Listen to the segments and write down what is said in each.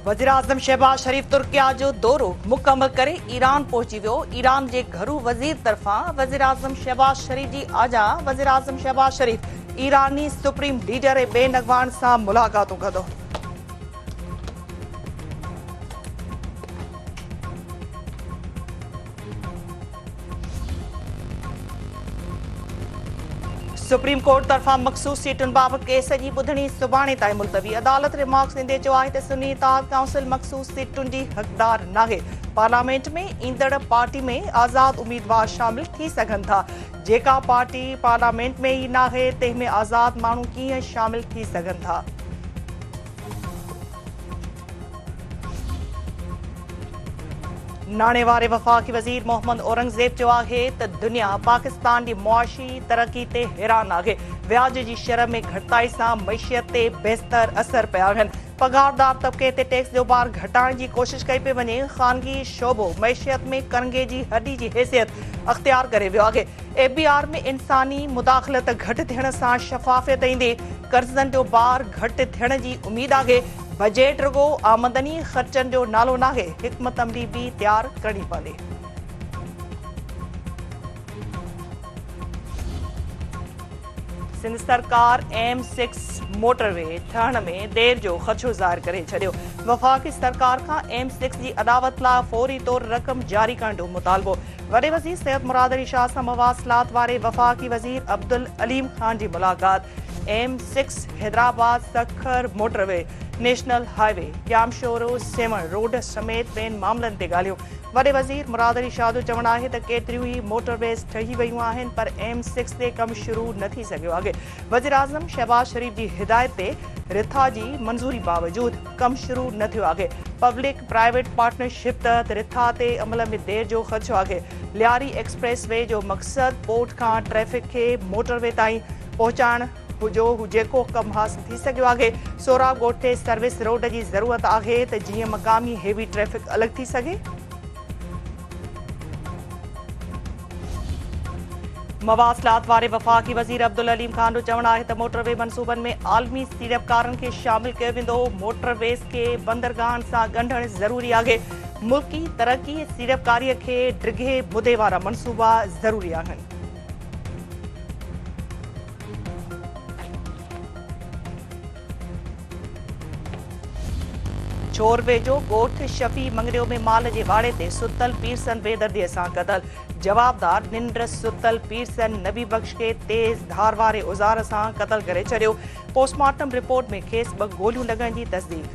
वज़ीर-आज़म शहबाज शरीफ तुर्किया जो दौरो मुकम्मल करे ईरान पहुंची वियो। ईरान जे घरू वज़ीर तरफ़ां वज़ीर-आज़म शहबाज शरीफ जी आजा वज़ीर-आज़म शहबाज शरीफ ईरानी सुप्रीम लीडर ऐं ॿियनि अॻवान सां मुलाक़ातूं कंदो। सुप्रीम कोर्ट तरफां मखसूस सीटुनि बाबति केस जी ॿुधणी सुभाणे ताईं मुलतवी। अदालत रिमार्क्स ॾींदे चयो आहे त सुन्नी इत्तेहाद काउंसिल मखसूस सीटुनि जी हक़दार नाहे। पार्लियामेंट में ईंदड़ पार्टी में आज़ाद उम्मीदवार शामिल थी सघनि था। जेका पार्टी पार्लियामेंट में ई नाहे तंहिं में आज़ाद माण्हू कीअं शामिल थी सघनि था। नाणे वारे वफ़ाक़ी वज़ीर मोहम्मद औरंगज़ेब चयो आहे त दुनिया पाकिस्तान जी मुआशी तरक़ी ते हैरान आहे। व्याज जी शरह में घटिताई सां मईशियत ते बेहतर असर पिया आहिनि। पघारदार तबिके ते टैक्स जो भार घटाइण जी कोशिश कई पई वञे। ख़ानगी शोबो मईशियत में कनगे जी हडी जी हैसियत अख़्तियार करे वियो आहे। APR में इंसानी मुदाख़लत घटि थियण सां शफ़ाफ़ियत ईंदी। कर्ज़नि जो भार घटि थियण जी उमेद आहे। बजट रुगो आमदनी ख़र्चनि जो नालो नाहे। हिकमत अमली भी तैयार करणी पवंदी। सिंध सरकार M6 मोटरवे ठहण में देर जो ख़दशो ज़ाहिर करे छॾियो। वफ़ाक़ी सरकार खां M6 जी अदावत लाइ फौरी तौर रक़म जारी करण जो मुतालबो। वॾे वज़ीर सैयद मुराद अली शाह सां मवासिलात वारे वफ़ाक़ी वज़ीर अब्दुल अलीम ख़ान जी मुलाक़ात। M6 Hyderabad Sukkur motorway national highway Jamshoro सेवण रोड समेत ॿियनि मामलनि ते ॻाल्हियूं। वॾे वज़ीर मुराद अली शाह जो चवणु आहे त केतिरियूं ई मोटरवेज़ ठही वयूं आहिनि पर M6 ते कमु शुरू न थी सघियो आहे। वज़ीर-आज़म शहबाज शरीफ जी हिदायत ते रिथा जी मंज़ूरी बावजूदि कमु शुरू न थियो आहे। पब्लिक प्राइवेट पार्टनरशिप तहत रिथा ते अमल में देर जो ख़दशो आहे। लियारी एक्सप्रेस वे जो मक़सदु पोर्ट खां ट्रैफ़िक खे मोटरवे ताईं पहुचाइण जो जेको कमु हासिल थी सघियो आहे। सोराब ॻोठ ते सर्विस रोड जी ज़रूरत आहे त जीअं मक़ामी हेवी ट्रैफ़िक अलॻि थी सघे। मवासिलात वारे वफ़ाक़ी वज़ीर अब्दुल अलीम ख़ान जो चवणु आहे त मोटरवे मनसूबनि में आलमी सीड़पकारनि खे शामिल कयो वेंदो। मोटरवेज़ खे बंदरगाहनि सां ॻंढणु ज़रूरी आहे। मुल्की तरक़ी ऐं सीड़पकारीअ खे डिघे मुदे वारा मनसूबा ज़रूरी आहिनि। चोर वेझो ॻोठ शफ़ी मंगरियो में माल जे वाड़े ते सुतल पीरसन बेदर्दीअ सां क़तल। जवाबदार निंड सुतल पीरसन नबी बख्श खे तेज़ धार वारे औज़ार सां क़तल करे छॾियो। पोस्टमार्टम रिपोर्ट में खेसि 2 गोलियूं लॻण जी तस्दीक।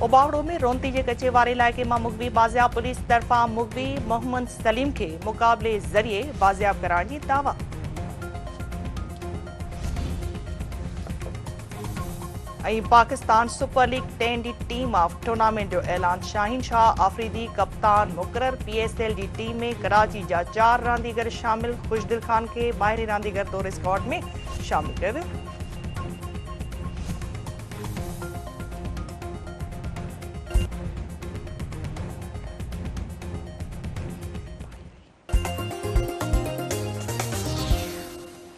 ओबावड़ो में रोंती जे कचे वारे इलाइक़े मां मुग़वी बाज़ियाब पुलिस तरफ़ां मुग़वी मोहम्मद सलीम खे मुक़ाबले ज़रिए बाज़ियाब कराइण जी दावा। पाकिस्तान सुपर लीग 10 जी टीम ऑफ टूर्नामेंट जो ऐलान। शाहीन शाह आफरीदी कप्तान मुक़रर। PSL जी टीम में कराची जा 4 रांदीगर शामिल। खुशदिल खान खे ॿाहिरीं रांदीगर तौर स्क्वाड में शामिल कयो वियो।